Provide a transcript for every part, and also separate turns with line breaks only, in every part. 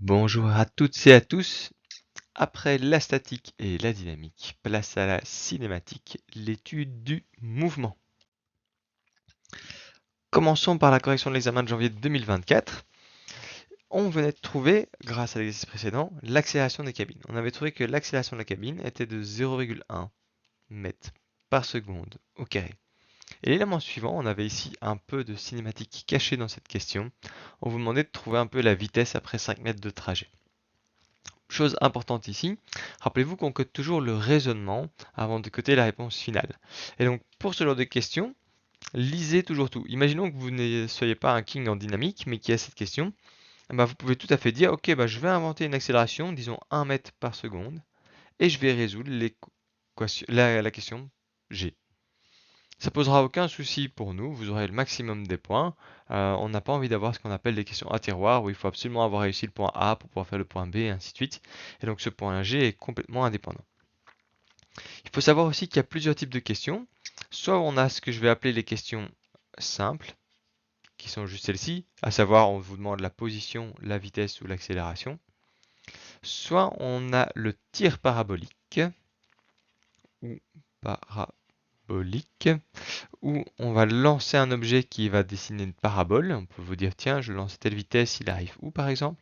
Bonjour à toutes et à tous. Après la statique et la dynamique, place à la cinématique, l'étude du mouvement. Commençons par la correction de l'examen de janvier 2024. On venait de trouver, grâce à l'exercice précédent, l'accélération des cabines. On avait trouvé que l'accélération de la cabine était de 0,1 mètres par seconde au carré. Et l'élément suivant, on avait ici un peu de cinématique cachée dans cette question. On vous demandait de trouver un peu la vitesse après 5 mètres de trajet. Chose importante ici, rappelez-vous qu'on code toujours le raisonnement avant de coder la réponse finale. Et donc pour ce genre de questions, lisez toujours tout. Imaginons que vous ne soyez pas un king en dynamique, mais qu'il y a cette question. Vous pouvez tout à fait dire, ok, je vais inventer une accélération, disons 1 mètre par seconde, et je vais résoudre la question G. Ça posera aucun souci pour nous, vous aurez le maximum des points. On n'a pas envie d'avoir ce qu'on appelle des questions à tiroir où il faut absolument avoir réussi le point A pour pouvoir faire le point B et ainsi de suite. Et donc ce point G est complètement indépendant. Il faut savoir aussi qu'il y a plusieurs types de questions. Soit on a ce que je vais appeler les questions simples, qui sont juste celles-ci, à savoir on vous demande la position, la vitesse ou l'accélération. Soit on a le tir parabolique, ou parabolique, où on va lancer un objet qui va dessiner une parabole. On peut vous dire, tiens, je lance à telle vitesse, il arrive où par exemple.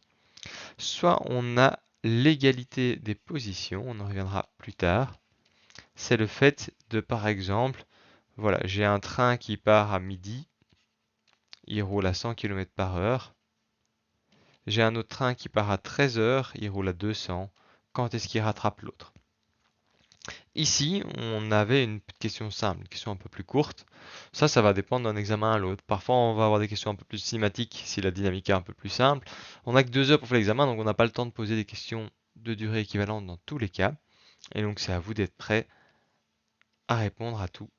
Soit on a l'égalité des positions, on en reviendra plus tard. C'est le fait de, par exemple, voilà, j'ai un train qui part à midi, il roule à 100 km par heure. J'ai un autre train qui part à 13 heures, il roule à 200. Quand est-ce qu'il rattrape l'autre? Ici, on avait une question simple, une question un peu plus courte. Ça va dépendre d'un examen à l'autre. Parfois, on va avoir des questions un peu plus cinématiques si la dynamique est un peu plus simple. On n'a que 2 heures pour faire l'examen, donc on n'a pas le temps de poser des questions de durée équivalente dans tous les cas. Et donc, c'est à vous d'être prêt à répondre à tout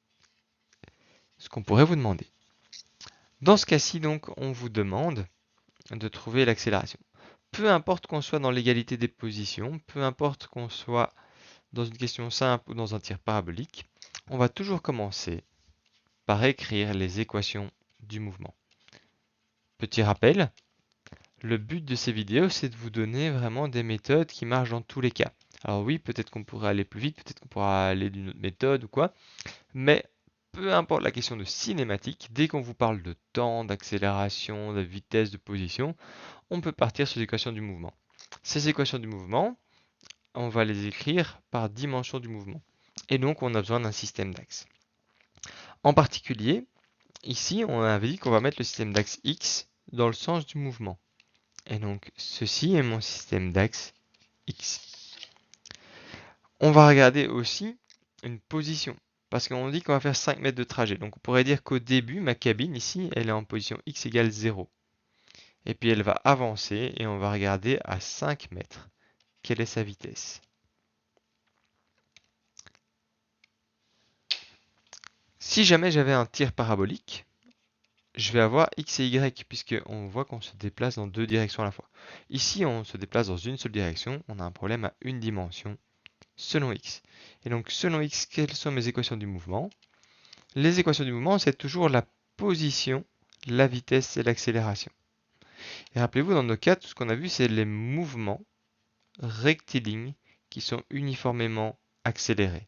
ce qu'on pourrait vous demander. Dans ce cas-ci, donc, on vous demande de trouver l'accélération. Peu importe qu'on soit dans l'égalité des positions, peu importe qu'on soit dans une question simple ou dans un tir parabolique, on va toujours commencer par écrire les équations du mouvement. Petit rappel, le but de ces vidéos, c'est de vous donner vraiment des méthodes qui marchent dans tous les cas. Alors oui, peut-être qu'on pourrait aller plus vite, peut-être qu'on pourra aller d'une autre méthode ou quoi, mais peu importe la question de cinématique, dès qu'on vous parle de temps, d'accélération, de vitesse, de position, on peut partir sur les équations du mouvement. Ces équations du mouvement, on va les écrire par dimension du mouvement. Et donc, on a besoin d'un système d'axes. En particulier, ici, on avait dit qu'on va mettre le système d'axe X dans le sens du mouvement. Et donc, ceci est mon système d'axe X. On va regarder aussi une position. Parce qu'on dit qu'on va faire 5 mètres de trajet. Donc, on pourrait dire qu'au début, ma cabine, ici, elle est en position X égale 0. Et puis, elle va avancer et on va regarder à 5 mètres. Quelle est sa vitesse? Si jamais j'avais un tir parabolique, je vais avoir x et y, puisqu'on voit qu'on se déplace dans deux directions à la fois. Ici, on se déplace dans une seule direction, on a un problème à une dimension, selon x. Et donc, selon x, quelles sont mes équations du mouvement? Les équations du mouvement, c'est toujours la position, la vitesse et l'accélération. Et rappelez-vous, dans nos cas, tout ce qu'on a vu, c'est les mouvements rectilignes qui sont uniformément accélérés.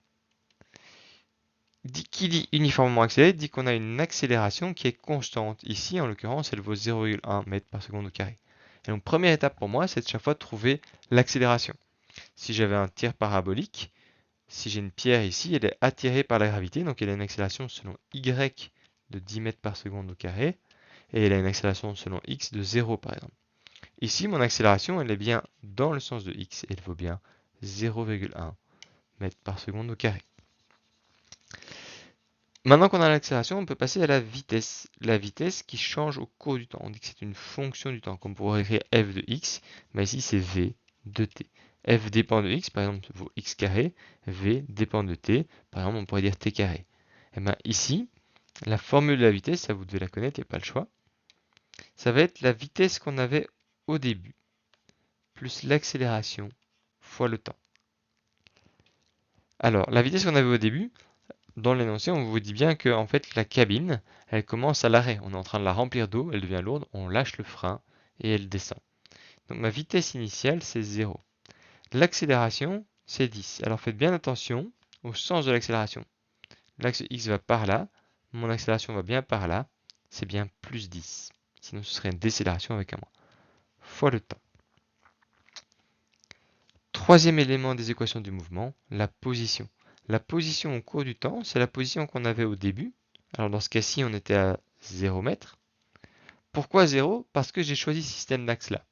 Qui dit uniformément accéléré dit qu'on a une accélération qui est constante. Ici, en l'occurrence, elle vaut 0,1 mètre par seconde au carré. Et donc, première étape pour moi, c'est de chaque fois de trouver l'accélération. Si j'avais un tir parabolique, si j'ai une pierre ici, elle est attirée par la gravité, donc elle a une accélération selon y de 10 mètres par seconde au carré, et elle a une accélération selon x de 0 par exemple. Ici, mon accélération, elle est bien dans le sens de x, et elle vaut bien 0,1 mètre par seconde au carré. Maintenant qu'on a l'accélération, on peut passer à la vitesse. La vitesse qui change au cours du temps. On dit que c'est une fonction du temps, comme pourrait écrire f de x, mais ici c'est v de t. F dépend de x, par exemple, vaut x carré. V dépend de t, par exemple, on pourrait dire t carré. Et bien ici, la formule de la vitesse, ça vous devez la connaître, il n'y a pas le choix. Ça va être la vitesse qu'on avait au début, plus l'accélération, fois le temps. Alors, la vitesse qu'on avait au début, dans l'énoncé, on vous dit bien que en fait, la cabine, elle commence à l'arrêt. On est en train de la remplir d'eau, elle devient lourde, on lâche le frein et elle descend. Donc ma vitesse initiale, c'est 0. L'accélération, c'est 10. Alors faites bien attention au sens de l'accélération. L'axe X va par là, mon accélération va bien par là, c'est bien plus 10. Sinon ce serait une décélération avec un moins. Fois le temps. Troisième élément des équations du mouvement, la position. La position au cours du temps, c'est la position qu'on avait au début. Alors dans ce cas-ci, on était à 0 mètres. Pourquoi 0? Parce que j'ai choisi ce système d'axe là.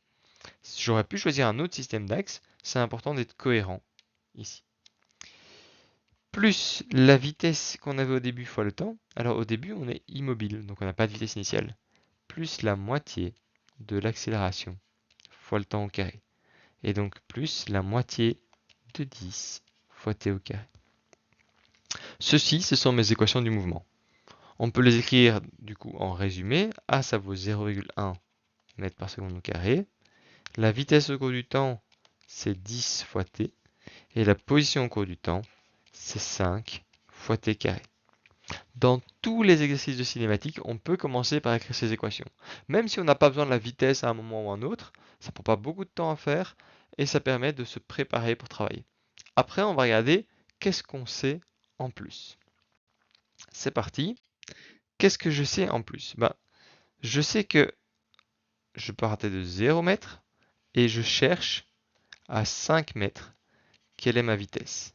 J'aurais pu choisir un autre système d'axe, c'est important d'être cohérent ici. Plus la vitesse qu'on avait au début fois le temps. Alors au début, on est immobile, donc on n'a pas de vitesse initiale. Plus la moitié de l'accélération fois le temps au carré. Et donc plus la moitié de 10 fois t au carré. Ceci, ce sont mes équations du mouvement. On peut les écrire du coup en résumé. A, ça vaut 0,1 mètres par seconde au carré. La vitesse au cours du temps, c'est 10 fois t. Et la position au cours du temps, c'est 5 fois t carré. Dans tous les exercices de cinématique, on peut commencer par écrire ces équations. Même si on n'a pas besoin de la vitesse à un moment ou à un autre, ça ne prend pas beaucoup de temps à faire et ça permet de se préparer pour travailler. Après, on va regarder qu'est-ce qu'on sait en plus. C'est parti. Qu'est-ce que je sais en plus? Je sais que je peux partir de 0 mètres et je cherche à 5 mètres quelle est ma vitesse.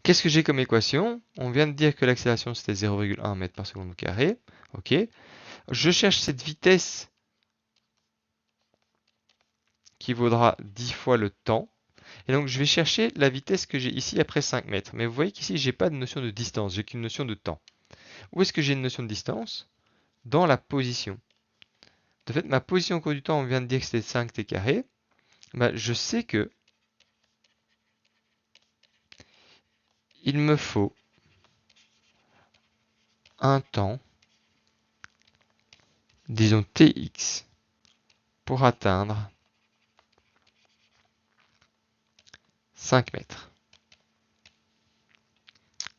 Qu'est-ce que j'ai comme équation? On vient de dire que l'accélération c'était 0,1 mètre par seconde au carré. Ok. Je cherche cette vitesse qui vaudra 10 fois le temps. Et donc je vais chercher la vitesse que j'ai ici après 5 mètres. Mais vous voyez qu'ici j'ai pas de notion de distance, j'ai qu'une notion de temps. Où est-ce que j'ai une notion de distance? Dans la position. De fait, ma position au cours du temps, on vient de dire que c'était 5 t carré. Je sais que il me faut un temps, disons tx, pour atteindre 5 mètres.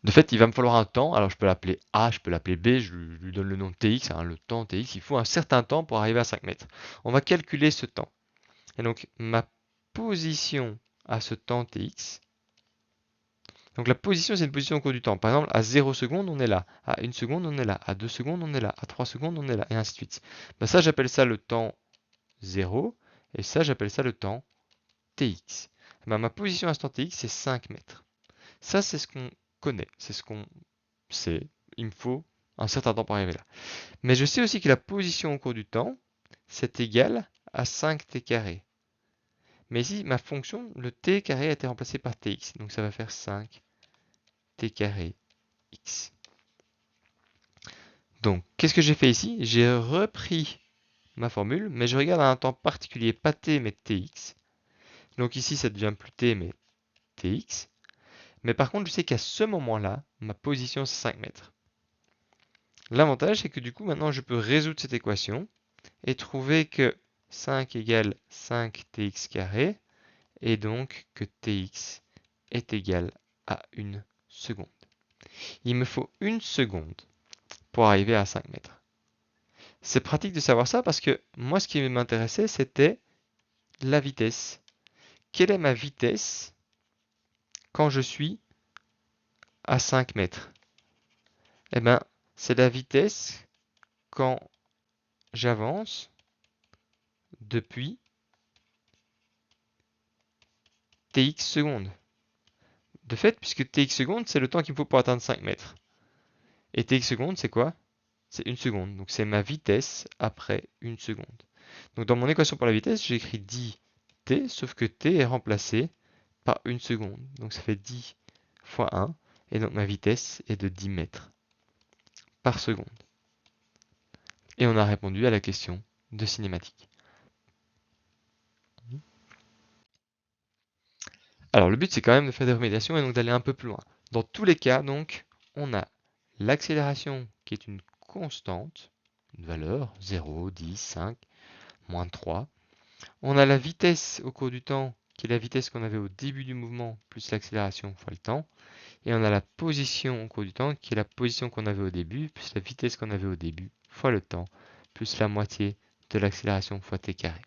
De fait, il va me falloir un temps, alors je peux l'appeler A, je peux l'appeler B, je lui donne le nom de tx, le temps tx, il faut un certain temps pour arriver à 5 mètres. On va calculer ce temps. Et donc, ma position à ce temps tx, donc la position, c'est une position au cours du temps. Par exemple, à 0 secondes, on est là. À 1 seconde, on est là. À 2 secondes, on est là. À 3 secondes, on est là. Et ainsi de suite. Ça, j'appelle ça le temps 0. Et ça, j'appelle ça le temps tx. Ma position à ce temps tx, c'est 5 mètres. Ça, c'est ce qu'on connaît. C'est ce qu'on sait. Il me faut un certain temps pour arriver là. Mais je sais aussi que la position au cours du temps, c'est égal à 5t carré. Mais ici, ma fonction, le t carré a été remplacé par tx. Donc ça va faire 5 t carré x. Donc, qu'est-ce que j'ai fait ici? J'ai repris ma formule, mais je regarde à un temps particulier, pas t, mais tx. Donc ici, ça devient plus t, mais tx. Mais par contre, je sais qu'à ce moment-là, ma position, c'est 5 mètres. L'avantage, c'est que du coup, maintenant, je peux résoudre cette équation et trouver que 5 égale 5tx carré, et donc que tx est égal à 1 seconde. Il me faut 1 seconde pour arriver à 5 mètres. C'est pratique de savoir ça parce que moi, ce qui m'intéressait, c'était la vitesse. Quelle est ma vitesse quand je suis à 5 mètres? Eh bien, c'est la vitesse quand j'avance depuis tx secondes. De fait, puisque tx secondes, c'est le temps qu'il me faut pour atteindre 5 mètres. Et tx secondes, c'est quoi? C'est 1 seconde. Donc c'est ma vitesse après 1 seconde. Donc dans mon équation pour la vitesse, j'ai écrit 10t, sauf que t est remplacé par 1 seconde. Donc ça fait 10 fois 1. Et donc ma vitesse est de 10 mètres par seconde. Et on a répondu à la question de cinématique. Alors le but c'est quand même de faire des remédiations et donc d'aller un peu plus loin. Dans tous les cas, donc, on a l'accélération qui est une constante, une valeur 0, 10, 5, moins 3. On a la vitesse au cours du temps qui est la vitesse qu'on avait au début du mouvement plus l'accélération fois le temps. Et on a la position au cours du temps qui est la position qu'on avait au début plus la vitesse qu'on avait au début fois le temps plus la moitié de l'accélération fois t carré.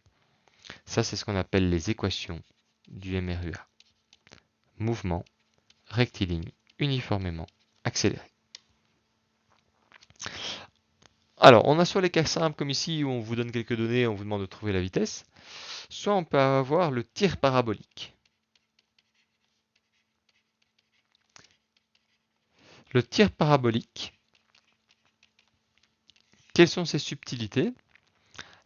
Ça, c'est ce qu'on appelle les équations du MRUA. Mouvement rectiligne uniformément accéléré. Alors, on a soit les cas simples comme ici où on vous donne quelques données et on vous demande de trouver la vitesse, soit on peut avoir le tir parabolique. Le tir parabolique, quelles sont ses subtilités?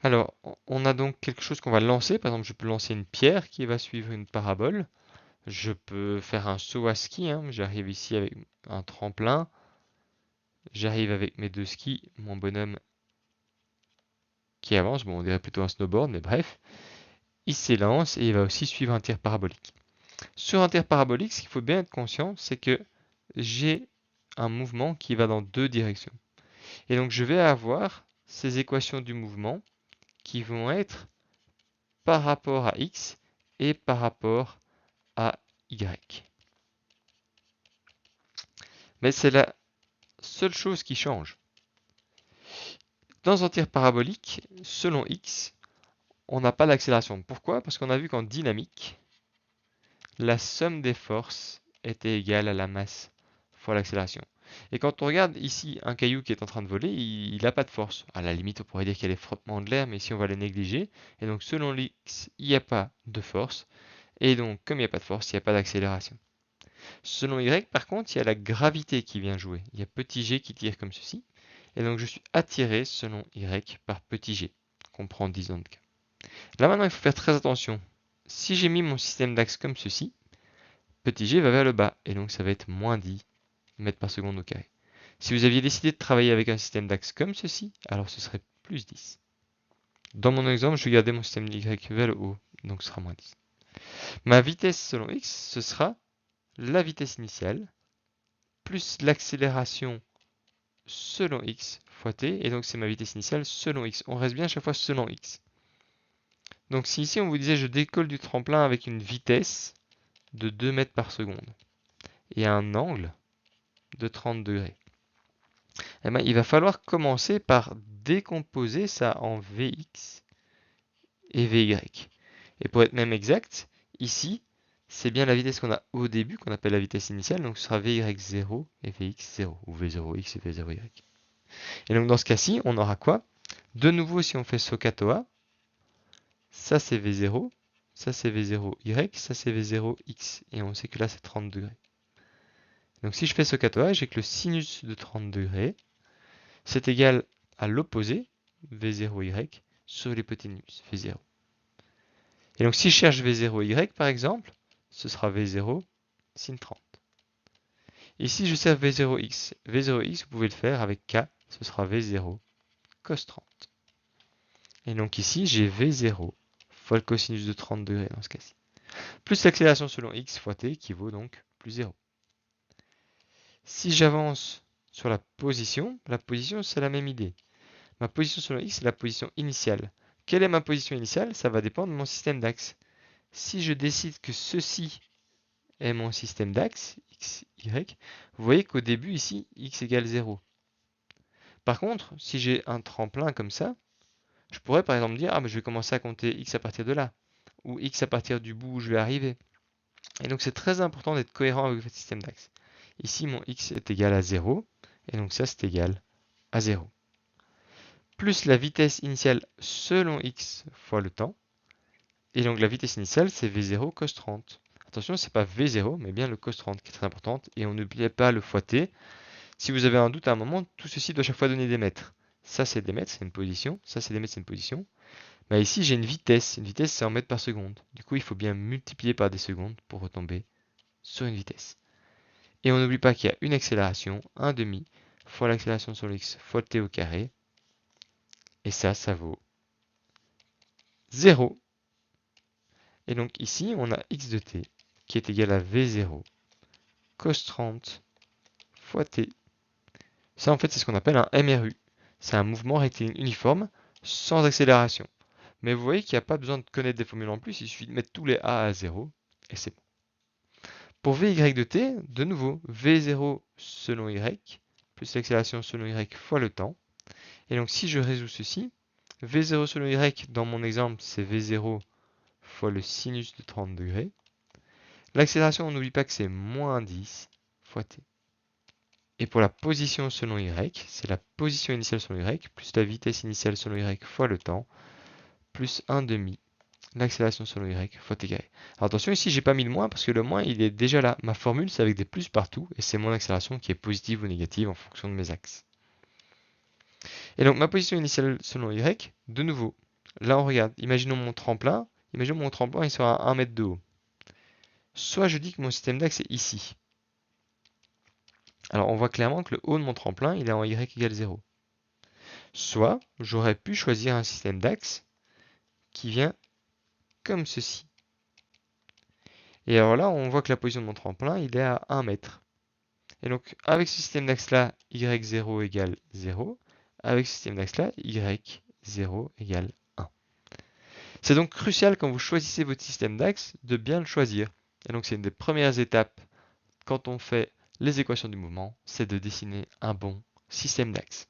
Alors, on a donc quelque chose qu'on va lancer. Par exemple, je peux lancer une pierre qui va suivre une parabole. Je peux faire un saut à ski. J'arrive ici avec un tremplin. J'arrive avec mes 2 skis, mon bonhomme qui avance. Bon, on dirait plutôt un snowboard, mais bref. Il s'élance et il va aussi suivre un tir parabolique. Sur un tir parabolique, ce qu'il faut bien être conscient, c'est que j'ai un mouvement qui va dans 2 directions. Et donc, je vais avoir ces équations du mouvement qui vont être par rapport à x et par rapport à y. Mais c'est la seule chose qui change. Dans un tir parabolique, selon x, on n'a pas d'accélération. Pourquoi? Parce qu'on a vu qu'en dynamique, la somme des forces était égale à la masse fois l'accélération. Et quand on regarde ici un caillou qui est en train de voler, il n'a pas de force. À la limite, on pourrait dire qu'il y a des frottements de l'air, mais ici on va les négliger. Et donc selon l'x, il n'y a pas de force. Et donc comme il n'y a pas de force, il n'y a pas d'accélération. Selon y, par contre, il y a la gravité qui vient jouer. Il y a petit g qui tire comme ceci. Et donc je suis attiré selon y par petit g, qu'on prend 10 ans de cas. Là maintenant, il faut faire très attention. Si j'ai mis mon système d'axe comme ceci, petit g va vers le bas, et donc ça va être moins 10 mètres par seconde au carré. Si vous aviez décidé de travailler avec un système d'axe comme ceci, alors ce serait plus 10. Dans mon exemple, je vais garder mon système y vers le haut, donc ce sera moins 10. Ma vitesse selon x, ce sera la vitesse initiale, plus l'accélération selon x fois t, et donc c'est ma vitesse initiale selon x. On reste bien à chaque fois selon x. Donc si ici on vous disait je décolle du tremplin avec une vitesse de 2 mètres par seconde et un angle de 30 degrés, eh bien, il va falloir commencer par décomposer ça en Vx et Vy. Et pour être même exact, ici, c'est bien la vitesse qu'on a au début, qu'on appelle la vitesse initiale, donc ce sera Vy0 et Vx0, ou V0x et V0y. Et donc dans ce cas-ci, on aura quoi? De nouveau, si on fait SOHCAHTOA, ça c'est V0, ça c'est V0y, ça c'est V0x, et on sait que là c'est 30 degrés. Donc si je fais SOHCAHTOA, j'ai que le sinus de 30 degrés, c'est égal à l'opposé, V0y, sur l'hypoténuse, V0. Et donc si je cherche V0y par exemple, ce sera V0 sin 30. Et si je cherche V0x, V0x vous pouvez le faire avec K, ce sera V0 cos 30. Et donc ici j'ai V0 fois le cosinus de 30 degrés dans ce cas-ci. Plus l'accélération selon x fois t qui vaut donc plus 0. Si j'avance sur la position c'est la même idée. Ma position selon x, c'est la position initiale. Quelle est ma position initiale? Ça va dépendre de mon système d'axe. Si je décide que ceci est mon système d'axe, x, y, vous voyez qu'au début, ici, x égale 0. Par contre, si j'ai un tremplin comme ça, je pourrais par exemple dire, ah, mais je vais commencer à compter x à partir de là, ou x à partir du bout où je vais arriver. Et donc c'est très important d'être cohérent avec votre système d'axe. Ici, mon x est égal à 0, et donc ça, c'est égal à 0. Plus la vitesse initiale selon x fois le temps. Et donc la vitesse initiale, c'est V0 cos 30. Attention, c'est pas V0, mais bien le cos 30 qui est très importante. Et on n'oublie pas le fois t. Si vous avez un doute à un moment, tout ceci doit chaque fois donner des mètres. Ça, c'est des mètres, c'est une position. Ça, c'est des mètres, c'est une position. Bah ici, j'ai une vitesse. Une vitesse, c'est en mètres par seconde. Du coup, il faut bien multiplier par des secondes pour retomber sur une vitesse. Et on n'oublie pas qu'il y a une accélération, 1 demi, fois l'accélération sur x, fois le t au carré. Et ça vaut 0. Et donc ici, on a x de t qui est égal à V0 cos 30 fois t. Ça, en fait, c'est ce qu'on appelle un MRU. C'est un mouvement rectiligne uniforme sans accélération. Mais vous voyez qu'il n'y a pas besoin de connaître des formules en plus, il suffit de mettre tous les a à 0 et c'est bon. Pour Vy de t, de nouveau, V0 selon y, plus l'accélération selon y fois le temps. Et donc si je résous ceci, V0 selon y, dans mon exemple, c'est V0 fois le sinus de 30 degrés. L'accélération, on n'oublie pas que c'est moins 10 fois t. Et pour la position selon y, c'est la position initiale selon y, plus la vitesse initiale selon y fois le temps, plus 1 demi l'accélération selon y fois t carré. Alors attention, ici, j'ai pas mis le moins parce que le moins, il est déjà là. Ma formule, c'est avec des plus partout et c'est mon accélération qui est positive ou négative en fonction de mes axes. Et donc, ma position initiale selon y, de nouveau, là, on regarde. Imaginons mon tremplin, il sera à 1 mètre de haut. Soit je dis que mon système d'axe est ici. Alors, on voit clairement que le haut de mon tremplin, il est en y égale 0. Soit, j'aurais pu choisir un système d'axe qui vient comme ceci. Et alors là, on voit que la position de mon tremplin, il est à 1 mètre. Et donc, avec ce système d'axe-là, y0 égale 0. Avec ce système d'axe-là, y0 égale 1. C'est donc crucial quand vous choisissez votre système d'axe de bien le choisir. Et donc, c'est une des premières étapes quand on fait les équations du mouvement, c'est de dessiner un bon système d'axe.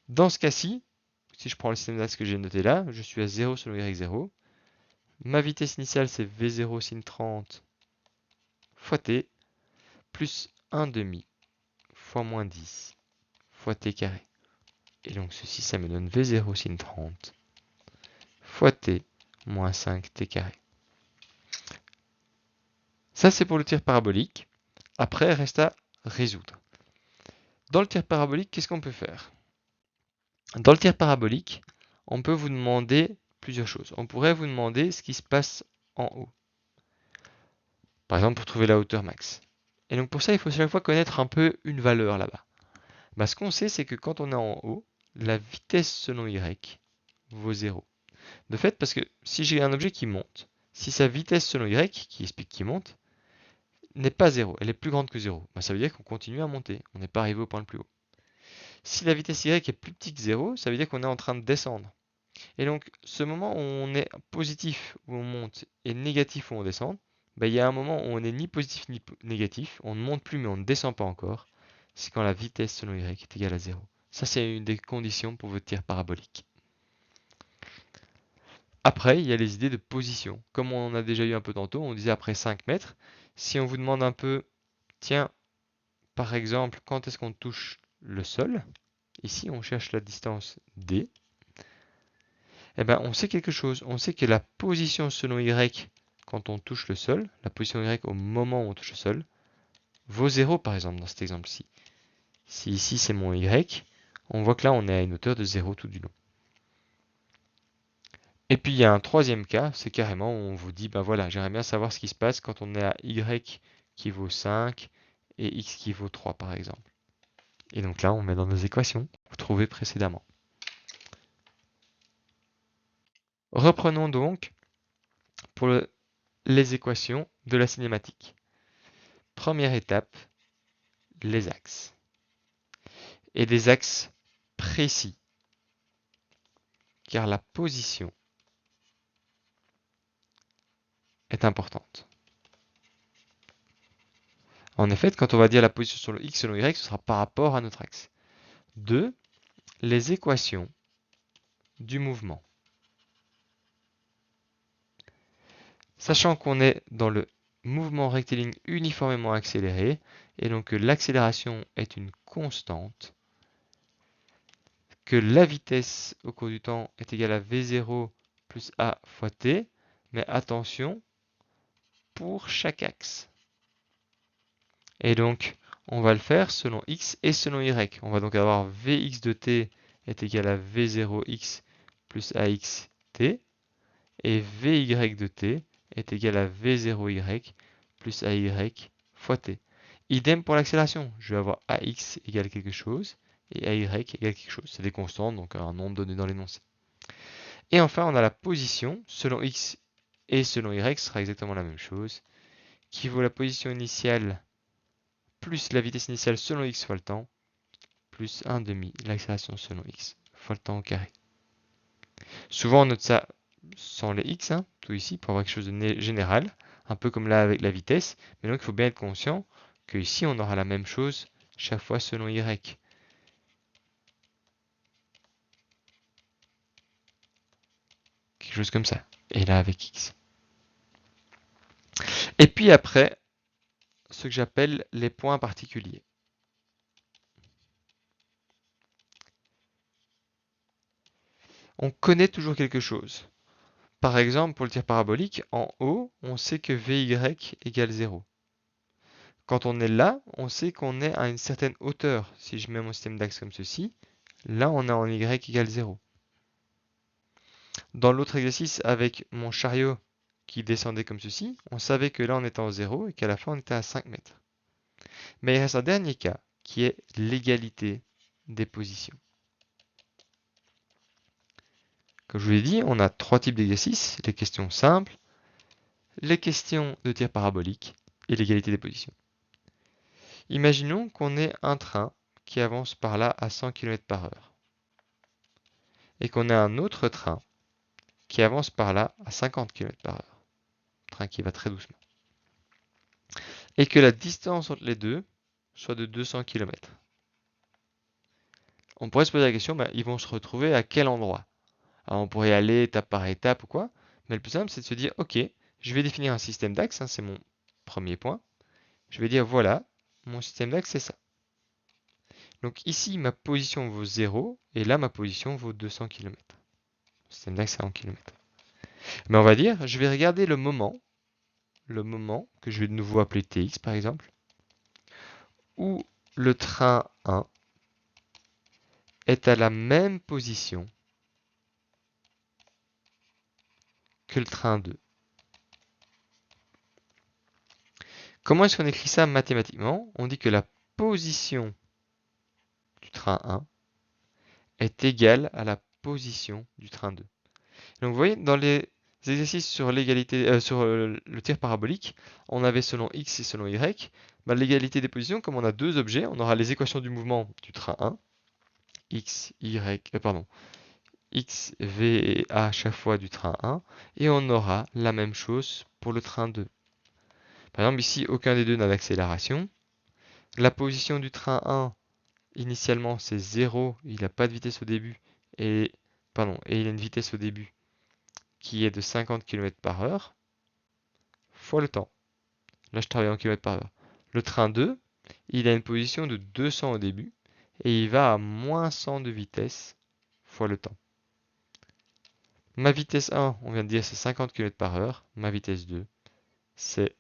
Dans ce cas-ci, si je prends le système d'axe que j'ai noté là, je suis à 0 selon y0. Ma vitesse initiale, c'est v0 sin 30 fois t, plus 1 demi fois moins 10 fois t carré. Et donc ceci, ça me donne v0 sin 30 fois t moins 5 t carré. Ça, c'est pour le tir parabolique. Après, reste à résoudre. Dans le tir parabolique, qu'est-ce qu'on peut faire? Dans le tir parabolique, on peut vous demander plusieurs choses. On pourrait vous demander ce qui se passe en haut. Par exemple, pour trouver la hauteur max. Et donc pour ça, il faut chaque fois connaître un peu une valeur là-bas. Ce qu'on sait, c'est que quand on est en haut, la vitesse selon y vaut 0. De fait, parce que si j'ai un objet qui monte, si sa vitesse selon y, qui explique qu'il monte, n'est pas 0, elle est plus grande que 0, ça veut dire qu'on continue à monter, on n'est pas arrivé au point le plus haut. Si la vitesse y est plus petite que 0, ça veut dire qu'on est en train de descendre. Et donc, ce moment où on est positif, où on monte, et négatif, où on descend, il y a un moment où on n'est ni positif ni négatif, on ne monte plus mais on ne descend pas encore, c'est quand la vitesse selon y est égale à 0. Ça, c'est une des conditions pour votre tir parabolique. Après, il y a les idées de position. Comme on a déjà eu un peu tantôt, on disait après 5 mètres, si on vous demande un peu, tiens, par exemple, quand est-ce qu'on touche le sol? Ici, on cherche la distance D. Eh bien, on sait quelque chose. On sait que la position selon Y quand on touche le sol, la position Y au moment où on touche le sol, vaut 0 par exemple dans cet exemple-ci. Si ici c'est mon Y, on voit que là on est à une hauteur de 0 tout du long. Et puis il y a un troisième cas, c'est carrément où on vous dit, ben voilà, j'aimerais bien savoir ce qui se passe quand on est à Y qui vaut 5 et X qui vaut 3 par exemple. Et donc là on met dans nos équations trouvées précédemment. Reprenons donc pour les équations de la cinématique. Première étape, les axes. Et des axes précis, car la position est importante. En effet, quand on va dire la position sur le x selon y, ce sera par rapport à notre axe. 2. Les équations du mouvement. Sachant qu'on est dans le mouvement rectiligne uniformément accéléré, et donc que l'accélération est une constante, que la vitesse au cours du temps est égale à v0 plus a fois t, mais attention, pour chaque axe. Et donc, on va le faire selon x et selon y. On va donc avoir vx de t est égal à v0x plus ax t, et vy de t est égal à v0y plus ay fois t. Idem pour l'accélération. Je vais avoir ax égale quelque chose et ay égale quelque chose. C'est des constantes, donc un nombre donné dans l'énoncé. Et enfin, on a la position selon x et selon y, ce sera exactement la même chose, qui vaut la position initiale plus la vitesse initiale selon x fois le temps, plus 1 demi l'accélération selon x fois le temps au carré. Souvent on note ça sans les x, tout ici, pour avoir quelque chose de général, un peu comme là avec la vitesse, mais donc il faut bien être conscient que ici on aura la même chose chaque fois selon y. chose comme ça. Et là avec x. Et puis après, ce que j'appelle les points particuliers. On connaît toujours quelque chose. Par exemple, pour le tir parabolique, en haut, on sait que Vy égale 0. Quand on est là, on sait qu'on est à une certaine hauteur. Si je mets mon système d'axe comme ceci, là on est en y égale 0. Dans l'autre exercice, avec mon chariot qui descendait comme ceci, on savait que là on était en 0 et qu'à la fin on était à 5 mètres. Mais il reste un dernier cas, qui est l'égalité des positions. Comme je vous l'ai dit, on a 3 types d'exercices, les questions simples, les questions de tir parabolique et l'égalité des positions. Imaginons qu'on ait un train qui avance par là à 100 km/h et qu'on ait un autre train qui avance par là à 50 km/h, train qui va très doucement, et que la distance entre les deux soit de 200 km. On pourrait se poser la question, ils vont se retrouver à quel endroit? Alors on pourrait aller étape par étape ou quoi, mais le plus simple c'est de se dire, ok, je vais définir un système d'axe, c'est mon premier point. Je vais dire, voilà, mon système d'axe c'est ça. Donc ici, ma position vaut 0, et là, ma position vaut 200 km. Le système d'axe c'est en kilomètres. Mais on va dire, je vais regarder le moment que je vais de nouveau appeler TX par exemple, où le train 1 est à la même position que le train 2. Comment est-ce qu'on écrit ça mathématiquement? On dit que la position du train 1 est égale à la position du train 2. Donc vous voyez, dans les exercices sur l'égalité, sur le tir parabolique, on avait selon x et selon y. L'égalité des positions, comme on a deux objets, on aura les équations du mouvement du train 1, x, v et a chaque fois du train 1, et on aura la même chose pour le train 2. Par exemple, ici, aucun des deux n'a d'accélération. La position du train 1, initialement, c'est 0, il n'a pas de vitesse au début, et il a une vitesse au début qui est de 50 km/h, fois le temps. Là, je travaille en km/h. Le train 2, il a une position de 200 au début, et il va à moins 100 de vitesse, fois le temps. Ma vitesse 1, on vient de dire, c'est 50 km/h. Ma vitesse 2, c'est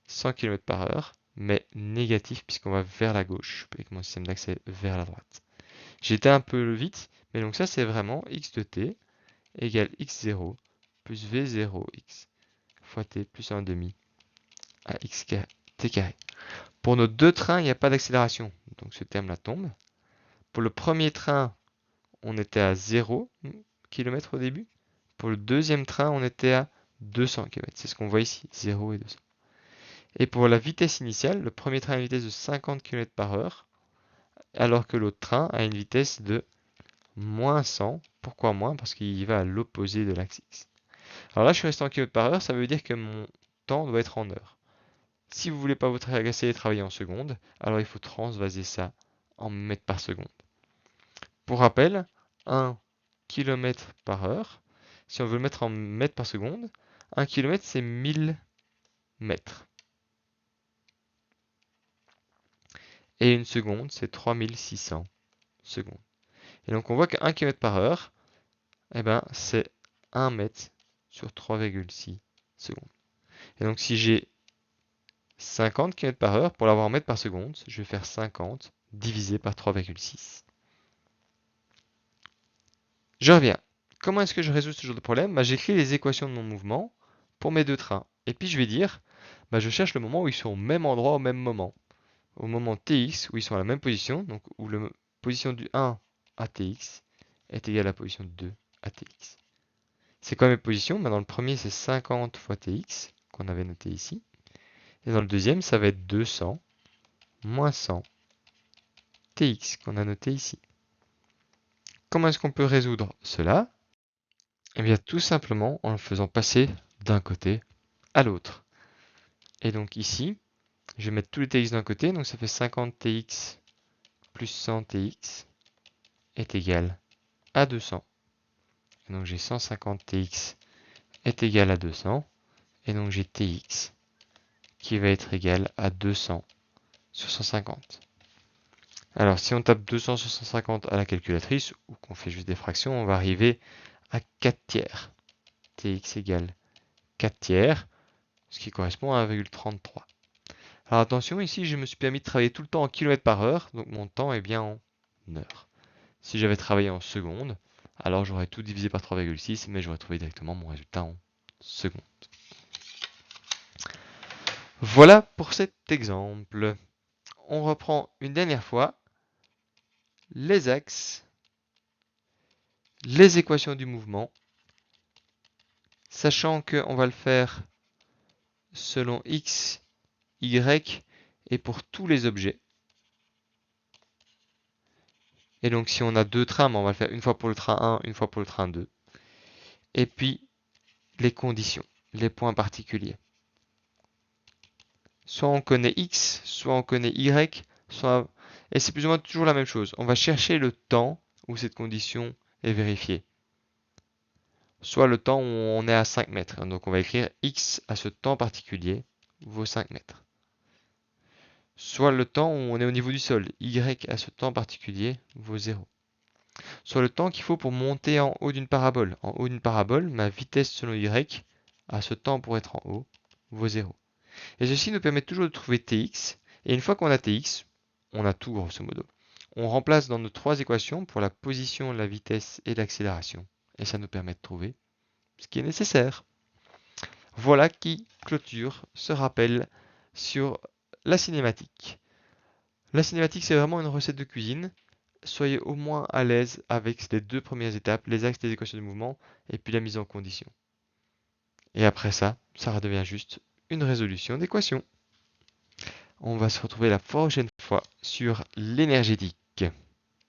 100 km/h, mais négatif puisqu'on va vers la gauche, et que mon système d'axe est vers la droite. J'étais un peu vite, mais donc ça, c'est vraiment x de t égale x0 plus v0x fois t plus 1,5 à x t carré. Pour nos deux trains, il n'y a pas d'accélération, donc ce terme-là tombe. Pour le premier train, on était à 0 km au début. Pour le deuxième train, on était à 200 km. C'est ce qu'on voit ici, 0 et 200. Et pour la vitesse initiale, le premier train a une vitesse de 50 km/h, alors que l'autre train a une vitesse de moins 100. Pourquoi moins? Parce qu'il va à l'opposé de l'axe X. Alors là, je suis resté en km/h, ça veut dire que mon temps doit être en heures. Si vous ne voulez pas vous agacer et travailler en secondes, alors il faut transvaser ça en mètres par seconde. Pour rappel, 1 km/h, si on veut le mettre en mètres par seconde, 1 km c'est 1000 mètres. Et une seconde, c'est 3600 secondes. Et donc on voit que 1 km/h, c'est 1 mètre sur 3,6 secondes. Et donc si j'ai 50 km/h, pour l'avoir en mètres par seconde, je vais faire 50 divisé par 3,6. Je reviens. Comment est-ce que je résous ce genre de problème? J'écris les équations de mon mouvement pour mes deux trains. Et puis je vais dire, je cherche le moment où ils sont au même endroit au même moment. Au moment tx, où ils sont à la même position, donc où la position du 1 à tx est égale à la position de 2 à tx. C'est quoi mes positions? Dans le premier, c'est 50 fois tx, qu'on avait noté ici. Et dans le deuxième, ça va être 200 moins 100 tx, qu'on a noté ici. Comment est-ce qu'on peut résoudre cela? Eh bien, tout simplement en le faisant passer d'un côté à l'autre. Et donc ici, je vais mettre tous les tx d'un côté, donc ça fait 50 tx plus 100 tx est égal à 200. Donc j'ai 150 Tx est égal à 200. Et donc j'ai Tx qui va être égal à 200 sur 150. Alors si on tape 200 sur 150 à la calculatrice, ou qu'on fait juste des fractions, on va arriver à 4 tiers. Tx égale 4 tiers, ce qui correspond à 1,33. Alors attention, ici je me suis permis de travailler tout le temps en km par heure, donc mon temps est bien en heures. Si j'avais travaillé en secondes, alors j'aurais tout divisé par 3,6, mais j'aurais trouvé directement mon résultat en secondes. Voilà pour cet exemple. On reprend une dernière fois les axes, les équations du mouvement, sachant qu'on va le faire selon x, y et pour tous les objets. Et donc si on a deux trains, on va le faire une fois pour le train 1, une fois pour le train 2. Et puis les conditions, les points particuliers. Soit on connaît x, soit on connaît y, soit... Et c'est plus ou moins toujours la même chose. On va chercher le temps où cette condition est vérifiée. Soit le temps où on est à 5 mètres. Donc on va écrire x à ce temps particulier vaut 5 mètres. Soit le temps où on est au niveau du sol, y à ce temps particulier vaut 0. Soit le temps qu'il faut pour monter en haut d'une parabole. En haut d'une parabole, ma vitesse selon y à ce temps pour être en haut vaut 0. Et ceci nous permet toujours de trouver Tx. Et une fois qu'on a Tx, on a tout grosso modo. On remplace dans nos trois équations pour la position, la vitesse et l'accélération. Et ça nous permet de trouver ce qui est nécessaire. Voilà qui clôture ce rappel sur la cinématique. La cinématique, c'est vraiment une recette de cuisine. Soyez au moins à l'aise avec les deux premières étapes, les axes des équations de mouvement et puis la mise en condition. Et après ça, ça redevient juste une résolution d'équation. On va se retrouver la prochaine fois sur l'énergétique.